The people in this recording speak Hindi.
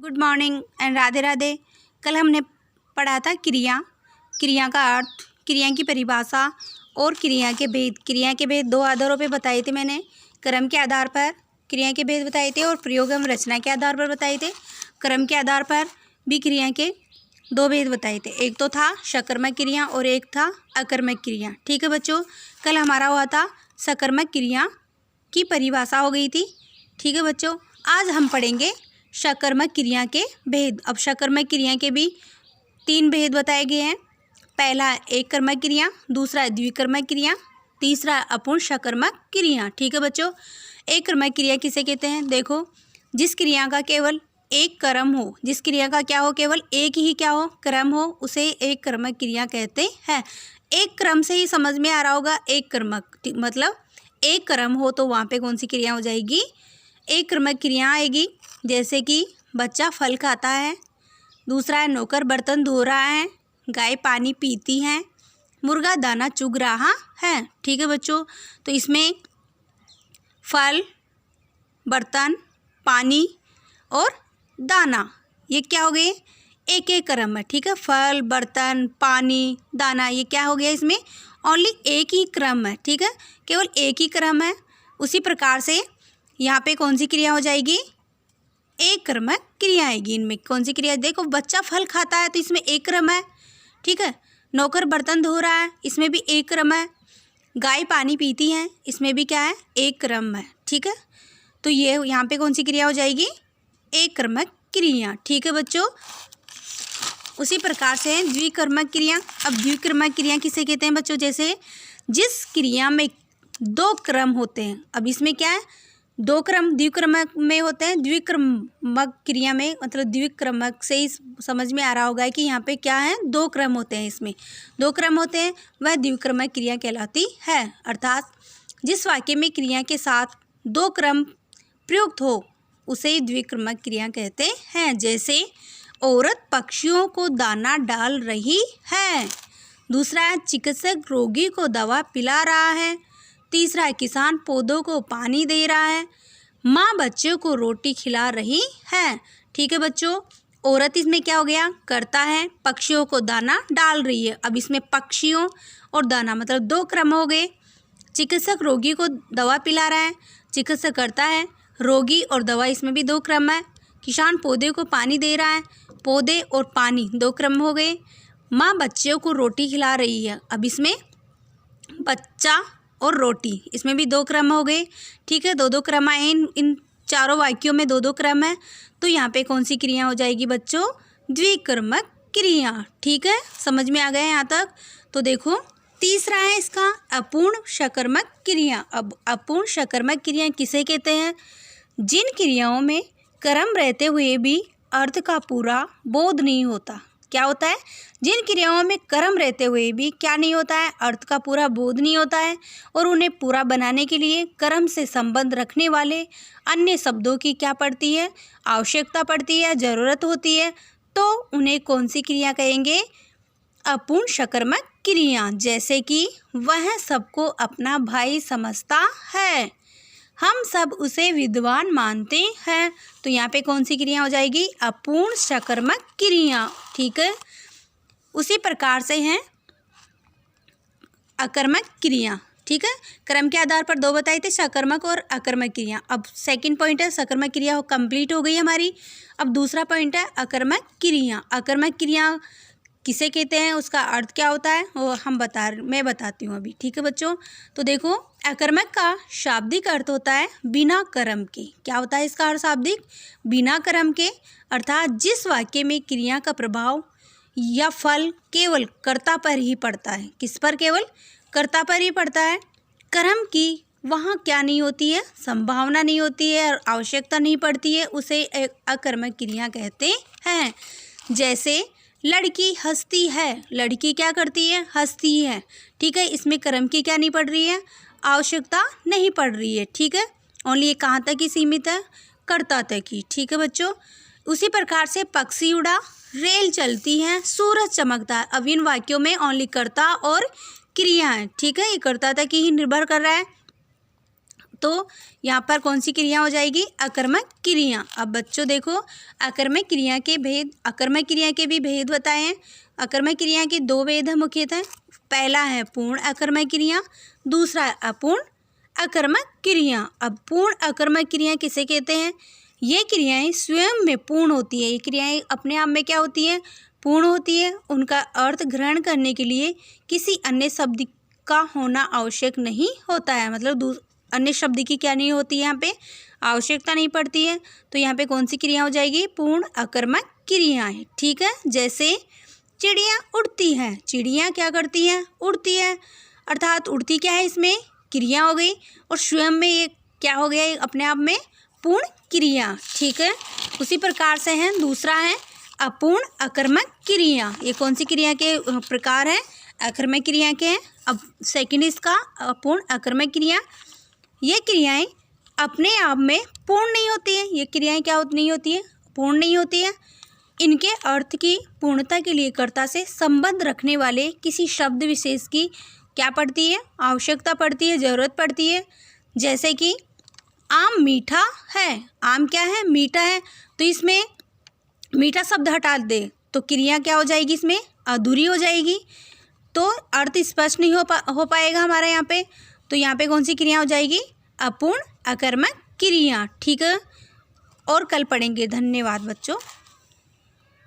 Good morning and Radhe Radhe. कल हमने पढ़ा था क्रिया का अर्थ, क्रिया की परिभाषा और क्रिया के भेद। क्रिया के भेद दो आधारों पे बताए थे मैंने, क्रम के आधार पर क्रिया के भेद बताए थे और प्रयोग एवं रचना के आधार पर बताए थे। क्रम के आधार पर भी क्रिया के दो भेद बताए थे, एक तो था सकर्मक क्रिया और एक था अकर्मक क्रिया। ठीक है बच्चों, कल हमारा हुआ था सकर्मक क्रिया की परिभाषा हो गई थी। ठीक है बच्चों, आज हम पढ़ेंगे सकर्मक क्रिया के भेद। अब सकर्मक क्रिया के भी तीन भेद बताए गए हैं। पहला एक कर्मक क्रिया, दूसरा द्विकर्मक क्रिया, तीसरा अपूर्ण सकर्मक क्रिया। ठीक है बच्चों, एक कर्मक क्रिया किसे कहते हैं? देखो, जिस क्रिया का केवल एक क्रम हो, जिस क्रिया का क्या हो, केवल एक ही क्या हो, क्रम हो, उसे एक कर्मक क्रिया कहते हैं। एक क्रम से ही समझ में आ रहा होगा, एक कर्मक मतलब एक क्रम हो तो वहाँ पे कौन सी क्रिया हो जाएगी? एक कर्मक क्रिया आएगी। जैसे कि बच्चा फल खाता है, दूसरा है नौकर बर्तन धो रहा है, गाय पानी पीती है, मुर्गा दाना चुग रहा है। ठीक है बच्चों, तो इसमें फल, बर्तन, पानी और दाना ये क्या हो गए? एक एक क्रम है। ठीक है, फल, बर्तन, पानी, दाना ये क्या हो गया? इसमें ओनली एक ही क्रम है। ठीक है, केवल एक ही क्रम है। उसी प्रकार से यहाँ पे कौन सी क्रिया हो जाएगी? एक क्रमक क्रिया आएगी। इनमें कौन सी क्रिया? देखो, बच्चा फल खाता है तो इसमें एक क्रम है। ठीक है, नौकर बर्तन धो रहा है, इसमें भी एक क्रम है, गाय पानी पीती है, इसमें भी क्या है? एक क्रम है। ठीक है, तो ये यहाँ पे कौन सी क्रिया हो जाएगी? एक क्रमक क्रिया। ठीक है बच्चों, उसी प्रकार से द्विकर्मक क्रिया। अब द्विकर्मक क्रिया किसे कहते हैं बच्चों? जैसे जिस क्रिया में दो क्रम होते हैं। अब इसमें क्या है? दो क्रम द्विक्रमक में होते हैं। द्विक्रमक क्रिया में मतलब द्विक्रमक से ही समझ में आ रहा होगा कि यहाँ पे क्या है? दो क्रम होते हैं। इसमें दो क्रम होते हैं, वह द्विक्रमक क्रिया कहलाती है। अर्थात जिस वाक्य में क्रिया के साथ दो क्रम प्रयुक्त हो उसे द्विक्रमक क्रिया कहते हैं। जैसे औरत पक्षियों को दाना डाल रही है, दूसरा है चिकित्सक रोगी को दवा पिला रहा है, तीसरा है किसान पौधों को पानी दे रहा है, माँ बच्चों को रोटी खिला रही है। ठीक है बच्चों, औरत इसमें क्या हो गया? करता है, पक्षियों को दाना डाल रही है। अब इसमें पक्षियों और दाना मतलब दो क्रम हो गए। चिकित्सक रोगी को दवा पिला रहा है, चिकित्सक करता है, रोगी और दवा इसमें भी दो क्रम है। किसान पौधे को पानी दे रहा है, पौधे और पानी दो क्रम हो गए। माँ बच्चों को रोटी खिला रही है, अब इसमें बच्चा और रोटी इसमें भी दो क्रम हो गए। ठीक है, दो दो क्रम आए इन चारों वाक्यों में, दो दो क्रम है। तो यहाँ पे कौन सी क्रिया हो जाएगी बच्चों? द्विकर्मक क्रिया। ठीक है, समझ में आ गया यहाँ तक? तो देखो, तीसरा है इसका अपूर्ण सकर्मक क्रिया। अब अपूर्ण सकर्मक क्रिया किसे कहते हैं? जिन क्रियाओं में क्रम रहते हुए भी अर्थ का पूरा बोध नहीं होता। क्या होता है? जिन क्रियाओं में क्रम रहते हुए भी क्या नहीं होता है? अर्थ का पूरा बोध नहीं होता है, और उन्हें पूरा बनाने के लिए क्रम से संबंध रखने वाले अन्य शब्दों की क्या पड़ती है? आवश्यकता पड़ती है, जरूरत होती है। तो उन्हें कौन सी क्रिया कहेंगे? अपूर्ण सकर्मक क्रिया। जैसे कि वह सबको अपना भाई समझता है, हम सब उसे विद्वान मानते हैं। तो यहाँ पे कौन सी क्रिया हो जाएगी? अपूर्ण सकर्मक क्रिया। ठीक है, उसी प्रकार से है अकर्मक क्रिया। ठीक है, क्रम के आधार पर दो बताए थे, सकर्मक और अकर्मक क्रिया। अब सेकंड पॉइंट है सकर्मक क्रिया कंप्लीट हो गई हमारी। अब दूसरा पॉइंट है अकर्मक क्रिया। अकर्मक क्रिया किसे कहते हैं, उसका अर्थ क्या होता है वो मैं बताती हूँ अभी। ठीक है बच्चों, तो देखो, अकर्मक का शाब्दिक अर्थ होता है बिना कर्म के। क्या होता है इसका अर्थ शाब्दिक? बिना कर्म के। अर्थात जिस वाक्य में क्रिया का प्रभाव या फल केवल कर्ता पर ही पड़ता है। किस पर? केवल कर्ता पर ही पड़ता है। कर्म की वहाँ क्या नहीं होती है? संभावना नहीं होती है और आवश्यकता नहीं पड़ती है, उसे एक अकर्मक क्रिया कहते हैं। जैसे लड़की हंसती है, लड़की क्या करती है? हंसती है। ठीक है, इसमें कर्म की क्या नहीं पड़ रही है? आवश्यकता नहीं पड़ रही है। ठीक है, ओनली ये कहाँ तक ही सीमित है? कर्ता तक ही। ठीक है बच्चों, उसी प्रकार से पक्षी उड़ा, रेल चलती है, सूरज चमकता है। अब इन वाक्यों में ओनली कर्ता और क्रिया है। ठीक है, ये कर्ता तक ही निर्भर कर रहा है। तो यहाँ पर कौन सी क्रिया हो जाएगी? अकर्मक क्रिया। अब बच्चों देखो, अकर्मक क्रिया के भेद, अकर्मक क्रिया के भी भेद बताए हैं। अकर्मक क्रिया के 2 भेद हैं मुख्यतः। पहला है पूर्ण अकर्मक क्रिया, दूसरा है अपूर्ण अकर्मक क्रिया। अब पूर्ण अकर्मक क्रिया किसे कहते हैं? ये क्रियाएं स्वयं में पूर्ण होती है। ये क्रियाएं अपने आप में क्या होती हैं? पूर्ण होती है। उनका अर्थ ग्रहण करने के लिए किसी अन्य शब्द का होना आवश्यक नहीं होता है। मतलब अन्य शब्द की क्या नहीं होती है, यहाँ पे आवश्यकता नहीं पड़ती है। तो यहाँ पे कौन सी क्रिया हो जाएगी? पूर्ण अकर्मक क्रिया है। ठीक है, जैसे चिड़िया उड़ती है। चिड़िया क्या करती हैं? उड़ती है। अर्थात उड़ती क्या है? इसमें क्रिया हो गई, और स्वयं में ये क्या हो गया? ये अपने आप में पूर्ण क्रिया। ठीक है, उसी प्रकार से है दूसरा है अपूर्ण अकर्मक क्रिया। ये कौन सी क्रिया के प्रकार हैं? अकर्मक क्रिया के हैं। अब सेकंड इसका अपूर्ण अकर्मक क्रिया। ये क्रियाएं अपने आप में पूर्ण नहीं होती हैं। ये क्रियाएं क्या नहीं होती हैं? पूर्ण नहीं होती हैं। इनके अर्थ की पूर्णता के लिए कर्ता से संबंध रखने वाले किसी शब्द विशेष की क्या पड़ती है? आवश्यकता पड़ती है, ज़रूरत पड़ती है। जैसे कि आम मीठा है। आम क्या है? मीठा है। तो इसमें मीठा शब्द हटा दे तो क्रिया क्या हो जाएगी? इसमें अधूरी हो जाएगी, तो अर्थ स्पष्ट नहीं हो पाएगा हमारा यहाँ पे। तो यहाँ पे कौन सी क्रिया हो जाएगी? अपूर्ण अकर्मक क्रिया। ठीक है, और कल पढ़ेंगे। धन्यवाद बच्चों।